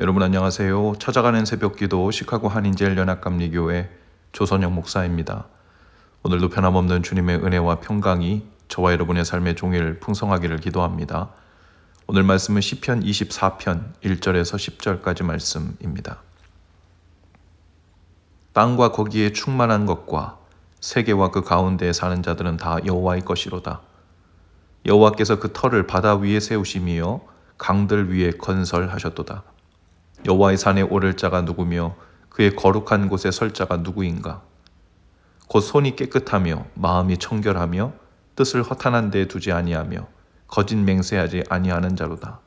여러분 안녕하세요. 찾아가는 새벽기도 시카고 한인제일 연합감리교회 조선영 목사입니다. 오늘도 변함없는 주님의 은혜와 평강이 저와 여러분의 삶의 종일 풍성하기를 기도합니다. 오늘 말씀은 시편 24편 1절에서 10절까지 말씀입니다. 땅과 거기에 충만한 것과 세계와 그 가운데에 사는 자들은 다 여호와의 것이로다. 여호와께서 그 터를 바다 위에 세우심이요 강들 위에 건설하셨도다. 여호와의 산에 오를 자가 누구며 그의 거룩한 곳에 설 자가 누구인가? 곧 손이 깨끗하며 마음이 청결하며 뜻을 허탄한 데 두지 아니하며 거짓 맹세하지 아니하는 자로다.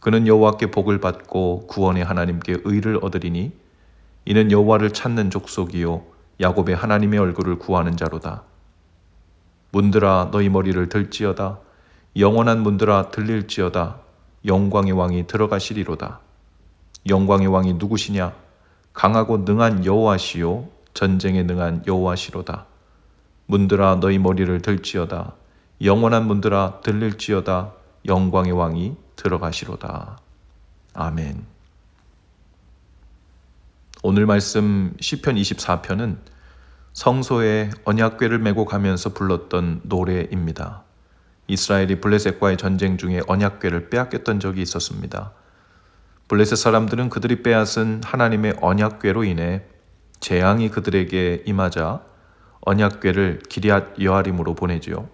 그는 여호와께 복을 받고 구원의 하나님께 의를 얻으리니 이는 여호와를 찾는 족속이요 야곱의 하나님의 얼굴을 구하는 자로다. 문들아 너희 머리를 들지어다. 영원한 문들아 들릴지어다. 영광의 왕이 들어가시리로다. 영광의 왕이 누구시냐? 강하고 능한 여호와시요 전쟁에 능한 여호와시로다. 문들아 너희 머리를 들지어다. 영원한 문들아 들릴지어다. 영광의 왕이 들어가시로다. 아멘. 오늘 말씀 시편 24편은 성소에 언약궤를 메고 가면서 불렀던 노래입니다. 이스라엘이 블레셋과의 전쟁 중에 언약궤를 빼앗겼던 적이 있었습니다. 블레셋 사람들은 그들이 빼앗은 하나님의 언약궤로 인해 재앙이 그들에게 임하자 언약궤를 기럇 여아림으로 보내지요.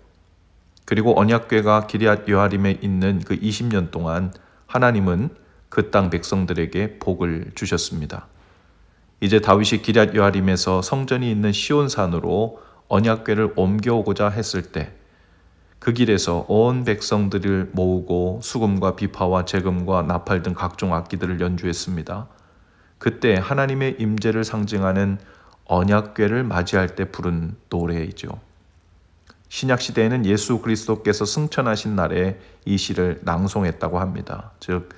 그리고 언약궤가 기럇 여아림에 있는 그 20년 동안 하나님은 그 땅 백성들에게 복을 주셨습니다. 이제 다윗이 기럇 여아림에서 성전이 있는 시온산으로 언약궤를 옮겨오고자 했을 때 그 길에서 온 백성들을 모으고 수금과 비파와 재금과 나팔 등 각종 악기들을 연주했습니다. 그때 하나님의 임재를 상징하는 언약궤를 맞이할 때 부른 노래이죠. 신약시대에는 예수 그리스도께서 승천하신 날에 이 시를 낭송했다고 합니다. 즉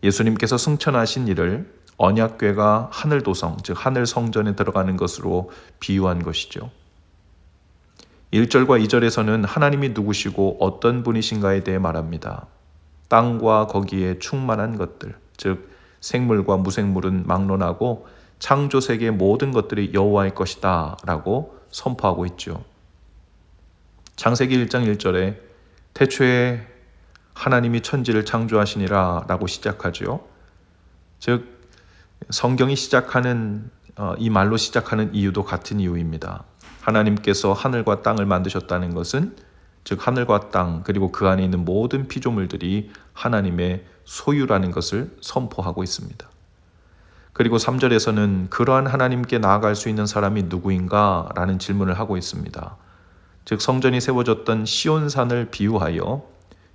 예수님께서 승천하신 일을 언약궤가 하늘도성, 즉 하늘 성전에 들어가는 것으로 비유한 것이죠. 1절과 2절에서는 하나님이 누구시고 어떤 분이신가에 대해 말합니다. 땅과 거기에 충만한 것들, 즉 생물과 무생물은 막론하고 창조 세계의 모든 것들이 여호와의 것이다 라고 선포하고 있죠. 창세기 1장 1절에 태초에 하나님이 천지를 창조하시니라 라고 시작하죠. 즉 성경이 시작하는 이 말로 시작하는 이유도 같은 이유입니다. 하나님께서 하늘과 땅을 만드셨다는 것은 즉 하늘과 땅 그리고 그 안에 있는 모든 피조물들이 하나님의 소유라는 것을 선포하고 있습니다. 그리고 3절에서는 그러한 하나님께 나아갈 수 있는 사람이 누구인가? 라는 질문을 하고 있습니다. 즉 성전이 세워졌던 시온산을 비유하여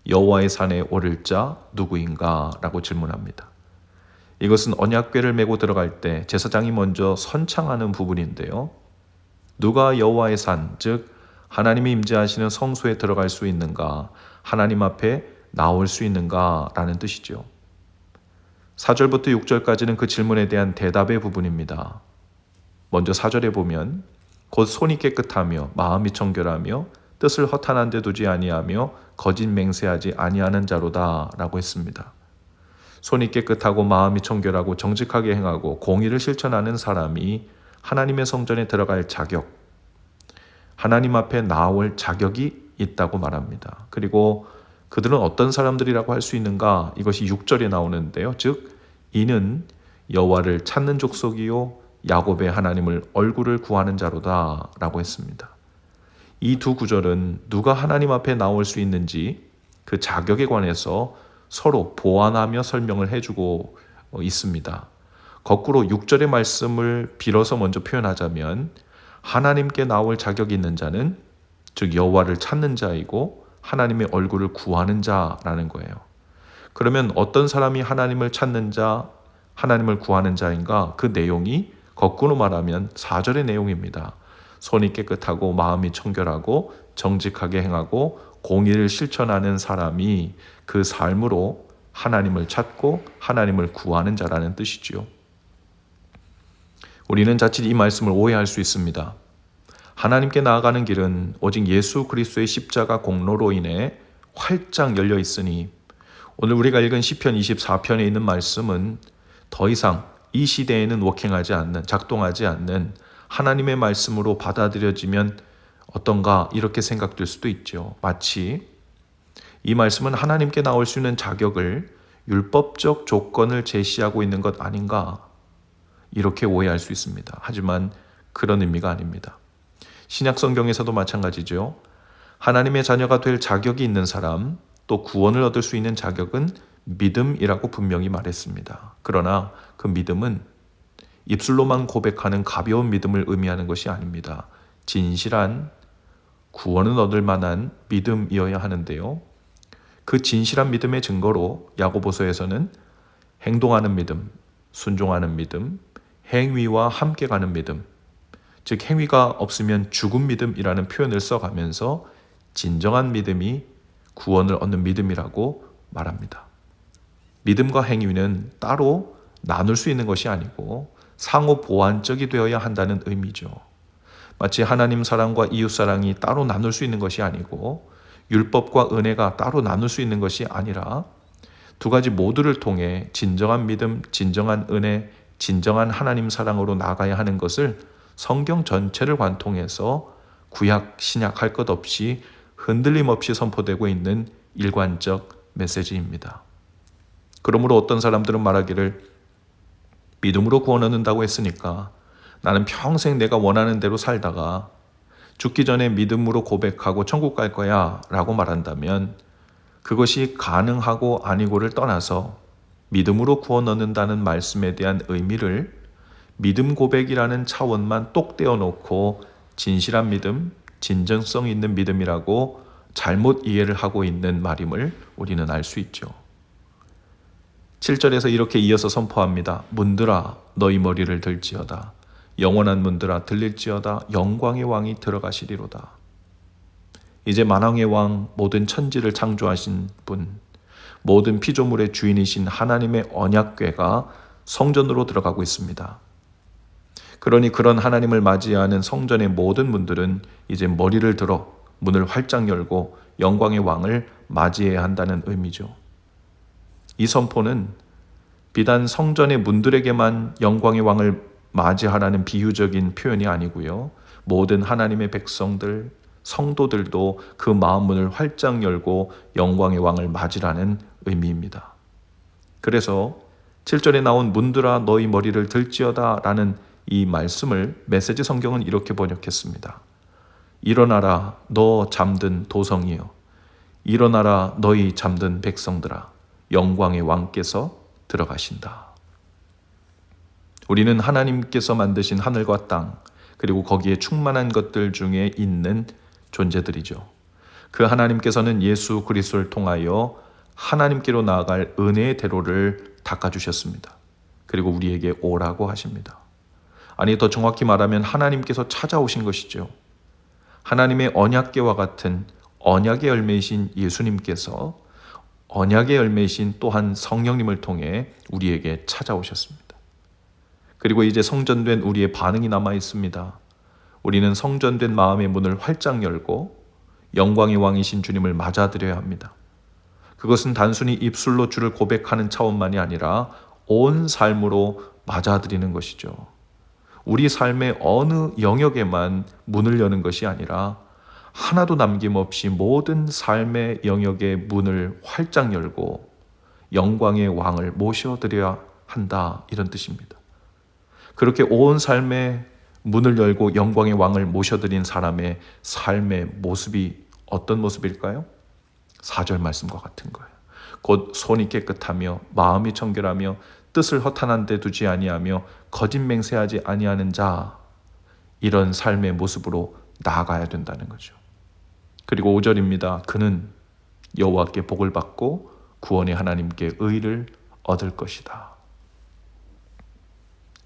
여호와의 산에 오를 자 누구인가? 라고 질문합니다. 이것은 언약궤를 메고 들어갈 때 제사장이 먼저 선창하는 부분인데요. 누가 여호와의 산, 즉 하나님이 임재하시는 성소에 들어갈 수 있는가, 하나님 앞에 나올 수 있는가 라는 뜻이죠. 4절부터 6절까지는 그 질문에 대한 대답의 부분입니다. 먼저 4절에 보면 곧 손이 깨끗하며 마음이 청결하며 뜻을 허탄한 데 두지 아니하며 거짓 맹세하지 아니하는 자로다 라고 했습니다. 손이 깨끗하고 마음이 청결하고 정직하게 행하고 공의를 실천하는 사람이 하나님의 성전에 들어갈 자격, 하나님 앞에 나올 자격이 있다고 말합니다. 그리고 그들은 어떤 사람들이라고 할 수 있는가? 이것이 6절에 나오는데요. 즉 이는 여호와를 찾는 족속이요 야곱의 하나님을 얼굴을 구하는 자로다 라고 했습니다. 이 두 구절은 누가 하나님 앞에 나올 수 있는지 그 자격에 관해서 서로 보완하며 설명을 해주고 있습니다. 거꾸로 6절의 말씀을 빌어서 먼저 표현하자면 하나님께 나올 자격이 있는 자는 즉 여호와를 찾는 자이고 하나님의 얼굴을 구하는 자라는 거예요. 그러면 어떤 사람이 하나님을 찾는 자, 하나님을 구하는 자인가? 그 내용이 거꾸로 말하면 4절의 내용입니다. 손이 깨끗하고 마음이 청결하고 정직하게 행하고 공의를 실천하는 사람이 그 삶으로 하나님을 찾고 하나님을 구하는 자라는 뜻이지요. 우리는 자칫 이 말씀을 오해할 수 있습니다. 하나님께 나아가는 길은 오직 예수 그리스도의 십자가 공로로 인해 활짝 열려 있으니 오늘 우리가 읽은 시편 24편에 있는 말씀은 더 이상 이 시대에는 워킹하지 않는, 작동하지 않는 하나님의 말씀으로 받아들여지면 어떤가 이렇게 생각될 수도 있죠. 마치 이 말씀은 하나님께 나올 수 있는 자격을 율법적 조건을 제시하고 있는 것 아닌가 이렇게 오해할 수 있습니다. 하지만 그런 의미가 아닙니다. 신약 성경에서도 마찬가지죠. 하나님의 자녀가 될 자격이 있는 사람, 또 구원을 얻을 수 있는 자격은 믿음이라고 분명히 말했습니다. 그러나 그 믿음은 입술로만 고백하는 가벼운 믿음을 의미하는 것이 아닙니다. 진실한 구원을 얻을 만한 믿음이어야 하는데요. 그 진실한 믿음의 증거로 야고보서에서는 행동하는 믿음, 순종하는 믿음, 행위와 함께 가는 믿음, 즉 행위가 없으면 죽은 믿음이라는 표현을 써가면서 진정한 믿음이 구원을 얻는 믿음이라고 말합니다. 믿음과 행위는 따로 나눌 수 있는 것이 아니고 상호 보완적이 되어야 한다는 의미죠. 마치 하나님 사랑과 이웃 사랑이 따로 나눌 수 있는 것이 아니고 율법과 은혜가 따로 나눌 수 있는 것이 아니라 두 가지 모두를 통해 진정한 믿음, 진정한 은혜, 진정한 하나님 사랑으로 나아가야 하는 것을 성경 전체를 관통해서 구약, 신약 할 것 없이 흔들림 없이 선포되고 있는 일관적 메시지입니다. 그러므로 어떤 사람들은 말하기를 믿음으로 구원 얻는다고 했으니까 나는 평생 내가 원하는 대로 살다가 죽기 전에 믿음으로 고백하고 천국 갈 거야 라고 말한다면 그것이 가능하고 아니고를 떠나서 믿음으로 구원 얻는다는 말씀에 대한 의미를 믿음 고백이라는 차원만 똑 떼어놓고 진실한 믿음, 진정성 있는 믿음이라고 잘못 이해를 하고 있는 말임을 우리는 알 수 있죠. 7절에서 이렇게 이어서 선포합니다. 문들아 너희 머리를 들지어다. 영원한 문들아 들릴지어다. 영광의 왕이 들어가시리로다. 이제 만왕의 왕, 모든 천지를 창조하신 분, 모든 피조물의 주인이신 하나님의 언약궤가 성전으로 들어가고 있습니다. 그러니 그런 하나님을 맞이하는 성전의 모든 문들은 이제 머리를 들어 문을 활짝 열고 영광의 왕을 맞이해야 한다는 의미죠. 이 선포는 비단 성전의 문들에게만 영광의 왕을 맞이하라는 비유적인 표현이 아니고요. 모든 하나님의 백성들, 성도들도 그 마음 문을 활짝 열고 영광의 왕을 맞이라는 의미입니다. 그래서 7절에 나온 문들아 너희 머리를 들지어다 라는 이 말씀을 메시지 성경은 이렇게 번역했습니다. 일어나라 너 잠든 도성이여. 일어나라 너희 잠든 백성들아. 영광의 왕께서 들어가신다. 우리는 하나님께서 만드신 하늘과 땅 그리고 거기에 충만한 것들 중에 있는 존재들이죠. 그 하나님께서는 예수 그리스도를 통하여 하나님께로 나아갈 은혜의 대로를 닦아주셨습니다. 그리고 우리에게 오라고 하십니다. 아니 더 정확히 말하면 하나님께서 찾아오신 것이죠. 하나님의 언약궤와 같은 언약의 열매이신 예수님께서 언약의 열매이신 또한 성령님을 통해 우리에게 찾아오셨습니다. 그리고 이제 성전된 우리의 반응이 남아 있습니다. 우리는 성전된 마음의 문을 활짝 열고 영광의 왕이신 주님을 맞아들여야 합니다. 그것은 단순히 입술로 주를 고백하는 차원만이 아니라 온 삶으로 맞아들이는 것이죠. 우리 삶의 어느 영역에만 문을 여는 것이 아니라 하나도 남김없이 모든 삶의 영역의 문을 활짝 열고 영광의 왕을 모셔드려야 한다 이런 뜻입니다. 그렇게 온 삶의 문을 열고 영광의 왕을 모셔드린 사람의 삶의 모습이 어떤 모습일까요? 4절 말씀과 같은 거예요. 곧 손이 깨끗하며 마음이 청결하며 뜻을 허탄한 데 두지 아니하며 거짓 맹세하지 아니하는 자, 이런 삶의 모습으로 나아가야 된다는 거죠. 그리고 5절입니다. 그는 여호와께 복을 받고 구원의 하나님께 의를 얻을 것이다.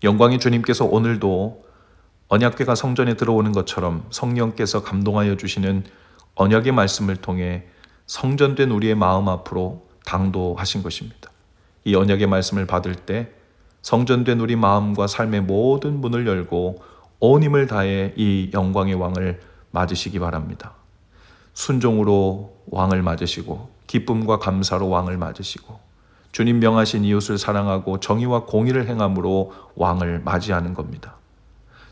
영광의 주님께서 오늘도 언약궤가 성전에 들어오는 것처럼 성령께서 감동하여 주시는 언약의 말씀을 통해 성전된 우리의 마음 앞으로 당도하신 것입니다. 이 언약의 말씀을 받을 때 성전된 우리 마음과 삶의 모든 문을 열고 온 힘을 다해 이 영광의 왕을 맞으시기 바랍니다. 순종으로 왕을 맞으시고 기쁨과 감사로 왕을 맞으시고 주님 명하신 이웃을 사랑하고 정의와 공의를 행함으로 왕을 맞이하는 겁니다.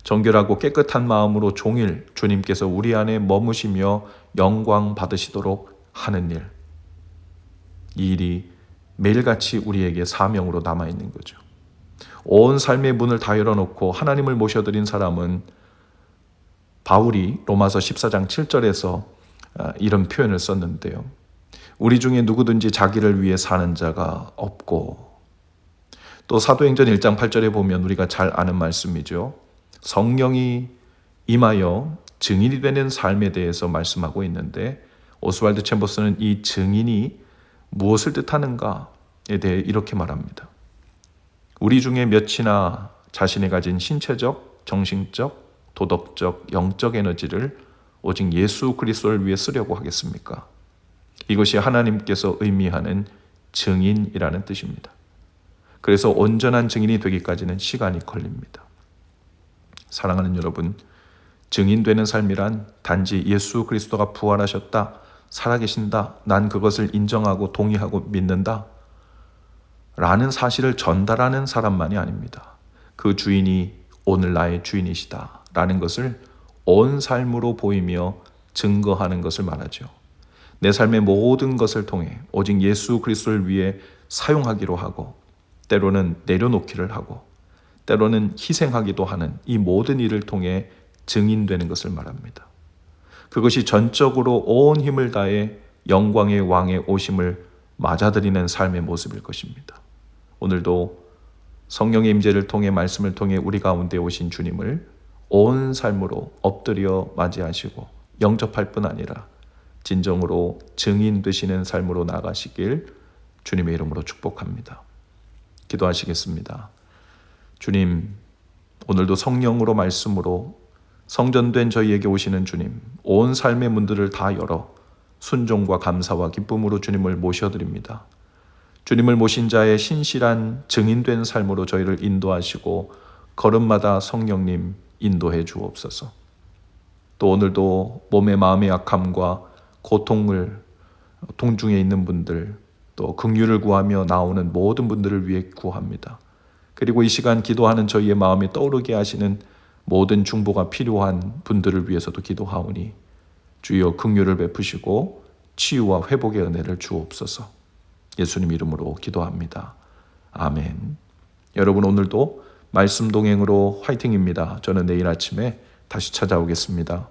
정결하고 깨끗한 마음으로 종일 주님께서 우리 안에 머무시며 영광 받으시도록 하는 일. 이 일이 매일같이 우리에게 사명으로 남아있는 거죠. 온 삶의 문을 다 열어놓고 하나님을 모셔드린 사람은 바울이 로마서 14장 7절에서 이런 표현을 썼는데요. 우리 중에 누구든지 자기를 위해 사는 자가 없고, 또 사도행전 1장 8절에 보면 우리가 잘 아는 말씀이죠. 성령이 임하여 증인이 되는 삶에 대해서 말씀하고 있는데, 오스왈드 챔버스는 이 증인이 무엇을 뜻하는가에 대해 이렇게 말합니다. 우리 중에 몇이나 자신이 가진 신체적, 정신적, 도덕적, 영적 에너지를 오직 예수 그리스도를 위해 쓰려고 하겠습니까? 이것이 하나님께서 의미하는 증인이라는 뜻입니다. 그래서 온전한 증인이 되기까지는 시간이 걸립니다. 사랑하는 여러분, 증인되는 삶이란 단지 예수 그리스도가 부활하셨다, 살아계신다, 난 그것을 인정하고 동의하고 믿는다 라는 사실을 전달하는 사람만이 아닙니다. 그 주인이 오늘 나의 주인이시다 라는 것을 온 삶으로 보이며 증거하는 것을 말하죠. 내 삶의 모든 것을 통해 오직 예수 그리스도를 위해 사용하기로 하고, 때로는 내려놓기를 하고, 때로는 희생하기도 하는 이 모든 일을 통해 증인되는 것을 말합니다. 그것이 전적으로 온 힘을 다해 영광의 왕의 오심을 맞아들이는 삶의 모습일 것입니다. 오늘도 성령의 임재를 통해 말씀을 통해 우리 가운데 오신 주님을 온 삶으로 엎드려 맞이하시고 영접할 뿐 아니라 진정으로 증인 되시는 삶으로 나가시길 주님의 이름으로 축복합니다. 기도하시겠습니다. 주님, 오늘도 성령으로 말씀으로 성전된 저희에게 오시는 주님, 온 삶의 문들을 다 열어 순종과 감사와 기쁨으로 주님을 모셔드립니다. 주님을 모신 자의 신실한 증인된 삶으로 저희를 인도하시고 걸음마다 성령님 인도해 주옵소서. 또 오늘도 몸의 마음의 약함과 고통을 통중에 있는 분들, 또 긍휼을 구하며 나오는 모든 분들을 위해 구합니다. 그리고 이 시간 기도하는 저희의 마음에 떠오르게 하시는 모든 중보가 필요한 분들을 위해서도 기도하오니 주여 긍휼을 베푸시고 치유와 회복의 은혜를 주옵소서. 예수님 이름으로 기도합니다. 아멘. 여러분, 오늘도 말씀 동행으로 화이팅입니다. 저는 내일 아침에 다시 찾아오겠습니다.